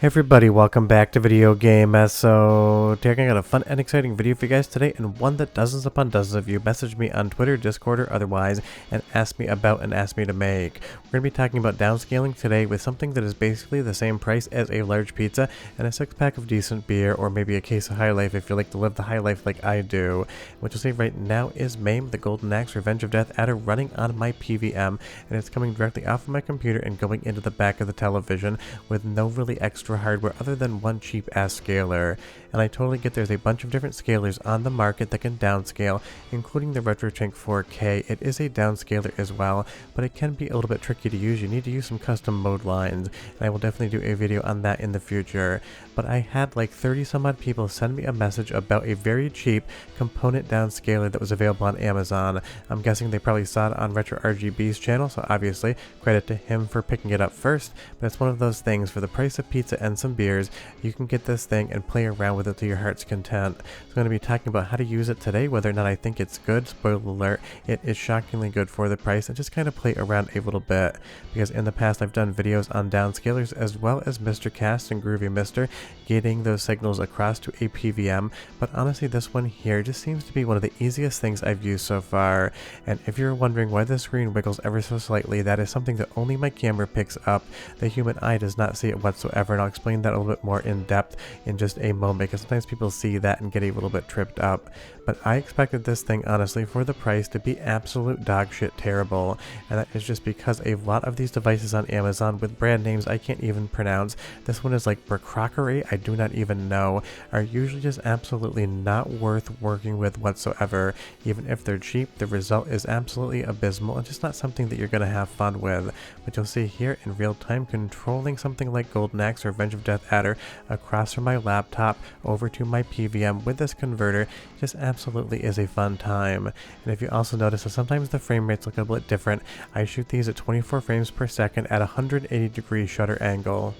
Hey everybody, welcome back to Video Game. Today I got a fun and exciting video for you guys today, and one that dozens upon dozens of you messaged me on Twitter, Discord, or otherwise, and asked me about and asked me to make. We're going to be talking about downscaling today with something that is basically the same price as a large pizza and a 6-pack of decent beer, or maybe a case of High Life if you like to live the high life like I do. What you'll see right now is MAME, the Golden Axe Revenge of Death adder running on my PVM, and it's coming directly off of my computer and going into the back of the television with no really extra hardware other than one cheap ass scaler. And I totally get there's a bunch of different scalers on the market that can downscale, including the RetroTink 4K. It is a downscaler as well, but it can be a little bit tricky to use. You need to use some custom mode lines, and I will definitely do a video on that in the future. But I had like 30 some odd people send me a message about a very cheap component downscaler that was available on Amazon. I'm guessing they probably saw it on Retro RGB's channel, so obviously credit to him for picking it up first. But it's one of those things, for the price of pizza and some beers, you can get this thing and play around with it to your heart's content. So I'm going to be talking about how to use it today, whether or not I think it's good. Spoiler alert, it is shockingly good for the price, and just kind of play around a little bit, because in the past I've done videos on downscalers as well as Mr. Cast and Groovy Mr. getting those signals across to a PVM, but honestly this one here just seems to be one of the easiest things I've used so far. And if you're wondering why the screen wiggles ever so slightly, that is something that only my camera picks up. The human eye does not see it whatsoever, and I'll explain that a little bit more in depth in just a moment, because sometimes people see that and get a little bit tripped up. But I expected this thing, honestly, for the price to be absolute dog shit terrible, and that is just because a lot of these devices on Amazon with brand names I can't even pronounce, this one is like Berkrockery, I do not even know, are usually just absolutely not worth working with whatsoever. Even if they're cheap, the result is absolutely abysmal and just not something that you're going to have fun with. But you'll see here in real time, controlling something like Golden Axe or Revenge of Death adder across from my laptop over to my PVM with this converter just absolutely is a fun time. And if you also notice that sometimes the frame rates look a bit different, I shoot these at 24 frames per second at a 180-degree shutter angle.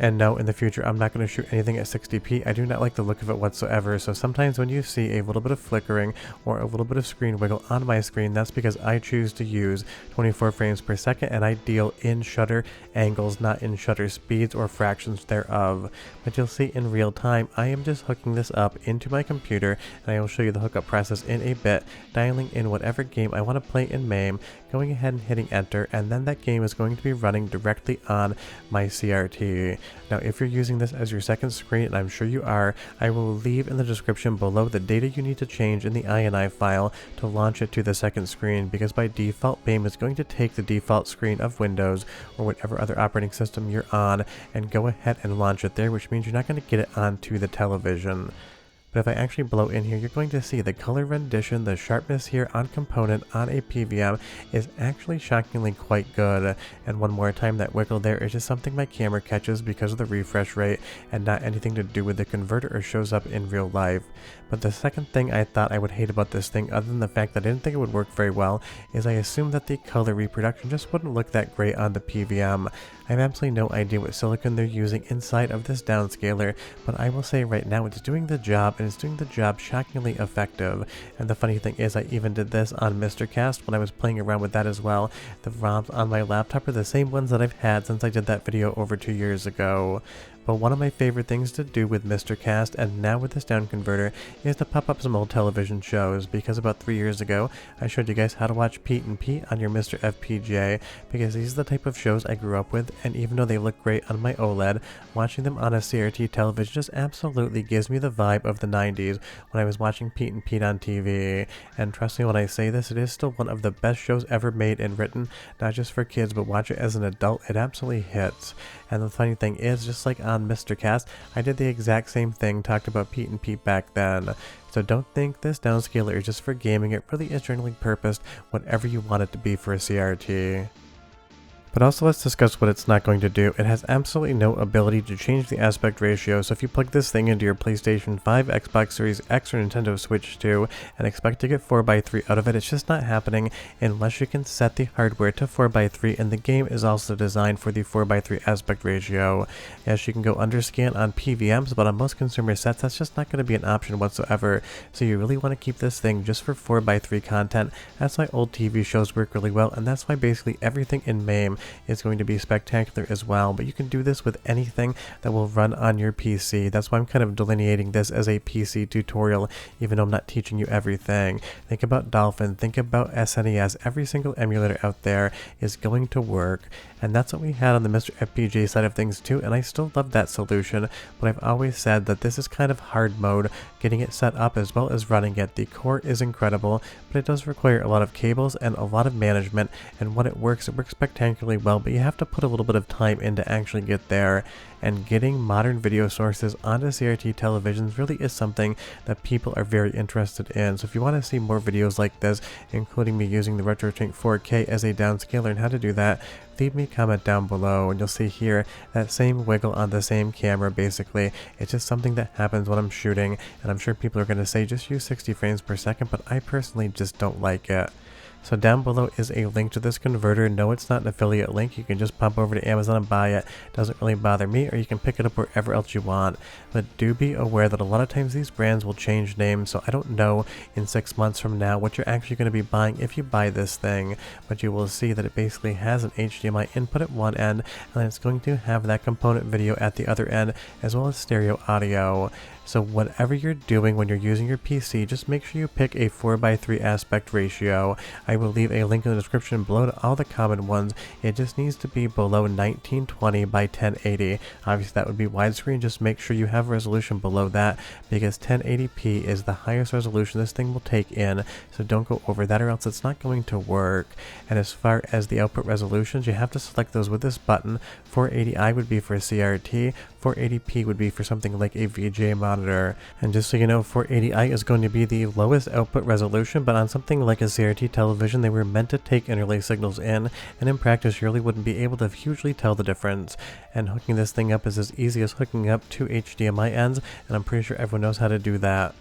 And no, in the future, I'm not going to shoot anything at 60p. I do not like the look of it whatsoever, so sometimes when you see a little bit of flickering or a little bit of screen wiggle on my screen, that's because I choose to use 24 frames per second, and I deal in shutter angles, not in shutter speeds or fractions thereof. But you'll see in real time, I am just hooking this up into my computer, and I will show you the hookup process in a bit, dialing in whatever game I want to play in MAME, going ahead and hitting enter, and then that game is going to be running directly on my CRT. Now, if you're using this as your second screen, and I'm sure you are, I will leave in the description below the data you need to change in the INI file to launch it to the second screen, because by default, MAME is going to take the default screen of Windows or whatever other operating system you're on and go ahead and launch it there, which means you're not going to get it onto the television. But if I actually blow in here, you're going to see the color rendition, the sharpness here on component on a PVM is actually shockingly quite good. And one more time, that wiggle there is just something my camera catches because of the refresh rate and not anything to do with the converter or shows up in real life. But the second thing I thought I would hate about this thing, other than the fact that I didn't think it would work very well, is I assumed that the color reproduction just wouldn't look that great on the PVM. I have absolutely no idea what silicon they're using inside of this downscaler, but I will say right now it's doing the job, and it's doing the job shockingly effective. And the funny thing is, I even did this on Mr. Cast when I was playing around with that as well. The ROMs on my laptop are the same ones that I've had since I did that video over 2 years ago. But one of my favorite things to do with Mr. Cast, and now with this down converter, is to pop up some old television shows, because about 3 years ago, I showed you guys how to watch Pete and Pete on your Mr. FPGA, because these are the type of shows I grew up with, and even though they look great on my OLED, watching them on a CRT television just absolutely gives me the vibe of the 90s when I was watching Pete and Pete on TV. And trust me when I say this, it is still one of the best shows ever made and written, not just for kids, but watch it as an adult, it absolutely hits. And the funny thing is, just like on Mr. Cast, I did the exact same thing, talked about Pete and Pete back then. So don't think this downscaler is just for gaming, it really is generally purposed whatever you want it to be for a CRT. But also let's discuss what it's not going to do. It has absolutely no ability to change the aspect ratio, so if you plug this thing into your PlayStation 5, Xbox Series X, or Nintendo Switch 2 and expect to get 4:3 out of it, it's just not happening unless you can set the hardware to 4:3, and the game is also designed for the 4:3 aspect ratio. Yes, you can go underscan on PVMs, but on most consumer sets that's just not going to be an option whatsoever, so you really want to keep this thing just for 4:3 content. That's why old TV shows work really well, and that's why basically everything in MAME is going to be spectacular as well. But you can do this with anything that will run on your PC. That's why I'm kind of delineating this as a PC tutorial, even though I'm not teaching you everything. Think about Dolphin, think about SNES. Every single emulator out there is going to work, and that's what we had on the Mr. FPGA side of things too, and I still love that solution. But I've always said that this is kind of hard mode, getting it set up as well as running it. The core is incredible, but it does require a lot of cables and a lot of management, and when it works spectacularly well, but you have to put a little bit of time in to actually get there. And getting modern video sources onto CRT televisions really is something that people are very interested in. So if you want to see more videos like this, including me using the RetroTink 4K as a downscaler and how to do that, leave me a comment down below, and you'll see here that same wiggle on the same camera. Basically, it's just something that happens when I'm shooting, and I'm sure people are going to say just use 60 frames per second, but I personally just don't like it. So down below is a link to this converter. No, it's not an affiliate link. You can just pop over to Amazon and buy it. Doesn't really bother me, or you can pick it up wherever else you want. But do be aware that a lot of times these brands will change names, so I don't know in 6 months from now what you're actually going to be buying if you buy this thing. But you will see that it basically has an HDMI input at one end, and then it's going to have that component video at the other end, as well as stereo audio. So whatever you're doing when you're using your PC, just make sure you pick a 4:3 aspect ratio. I will leave a link in the description below to all the common ones. It just needs to be below 1920 by 1080. Obviously that would be widescreen. Just make sure you have a resolution below that, because 1080p is the highest resolution this thing will take in. So don't go over that, or else it's not going to work. And as far as the output resolutions, you have to select those with this button. 480i would be for CRT, 480p would be for something like a VGA monitor. And just so you know, 480i is going to be the lowest output resolution, but on something like a CRT television, they were meant to take interlaced signals in, and in practice you really wouldn't be able to hugely tell the difference. And hooking this thing up is as easy as hooking up two HDMI ends, and I'm pretty sure everyone knows how to do that.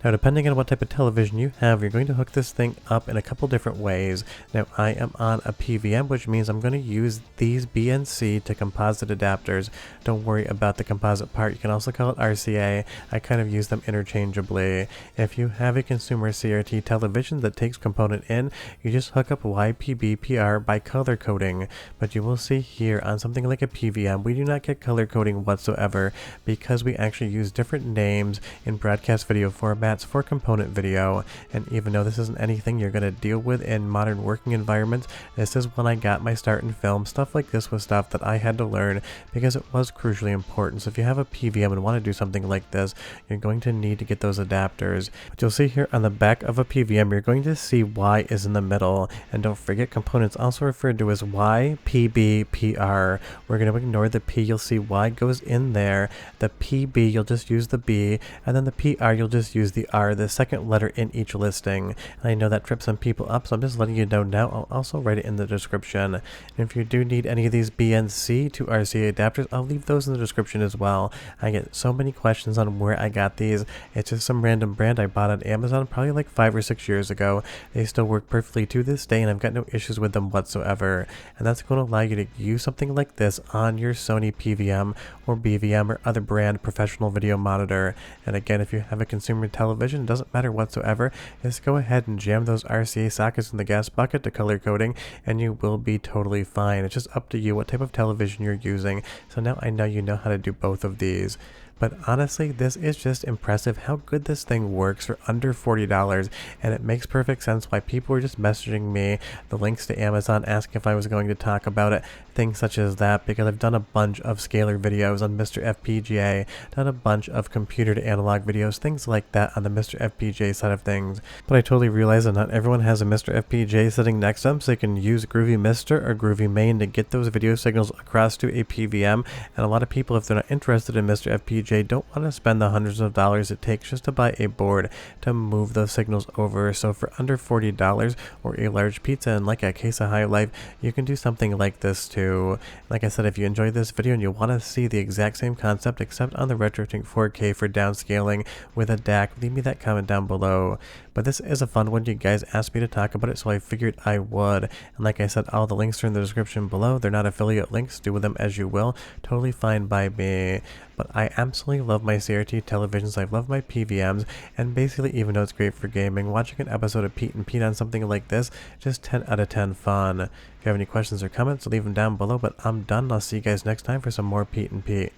Now, depending on what type of television you have, you're going to hook this thing up in a couple different ways. Now, I am on a PVM, which means I'm going to use these BNC to composite adapters. Don't worry about the composite part. You can also call it RCA. I kind of use them interchangeably. If you have a consumer CRT television that takes component in, you just hook up YPBPR by color coding. But you will see here on something like a PVM, we do not get color coding whatsoever, because we actually use different names in broadcast video formats for component video. And even though this isn't anything you're going to deal with in modern working environments, this is when I got my start in film. Stuff like this was stuff that I had to learn because it was crucially important. So if you have a PVM and want to do something like this, you're going to need to get those adapters. But you'll see here on the back of a PVM, you're going to see Y is in the middle. And don't forget, components also referred to as Y, PB, PR. We're going to ignore the P. You'll see Y goes in there. The PB, you'll just use the B. And then the PR, you'll just use the R, the second letter in each listing. And I know that trips some people up, so I'm just letting you know now. I'll also write it in the description. And if you do need any of these BNC to RCA adapters, I'll leave those in the description as well. I get so many questions on where I got these. It's just some random brand I bought on Amazon probably like 5 or 6 years ago. They still work perfectly to this day, and I've got no issues with them whatsoever. And that's going to allow you to use something like this on your Sony PVM or BVM or other brand professional video monitor. And again, if you have a consumer television, it doesn't matter whatsoever. Just go ahead and jam those RCA sockets in the gas bucket to color coding, and you will be totally fine. It's just up to you what type of television you're using. So now I know you know how to do both of these. But honestly, this is just impressive how good this thing works for under $40, and it makes perfect sense why people were just messaging me the links to Amazon asking if I was going to talk about it, things such as that, because I've done a bunch of scalar videos on Mr. FPGA, done a bunch of computer to analog videos, things like that on the Mr. FPGA side of things. But I totally realize that not everyone has a Mr. FPGA sitting next to them, so they can use Groovy Mr. or Groovy Main to get those video signals across to a PVM, and a lot of people, if they're not interested in Mr. FPGA, don't want to spend the hundreds of dollars it takes just to buy a board to move those signals over. So for under $40 or a large pizza and like a case of High Life, you can do something like this too. Like I said, if you enjoyed this video and you want to see the exact same concept except on the RetroTink 4K for downscaling with a DAC, leave me that comment down below. But this is a fun one. You guys asked me to talk about it, so I figured I would. And like I said, all the links are in the description below. They're not affiliate links. Do with them as you will. Totally fine by me. But I absolutely love my CRT televisions. I love my PVMs. And basically, even though it's great for gaming, watching an episode of Pete and Pete on something like this, just 10 out of 10 fun. If you have any questions or comments, leave them down below. But I'm done. I'll see you guys next time for some more Pete and Pete.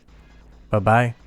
Bye-bye.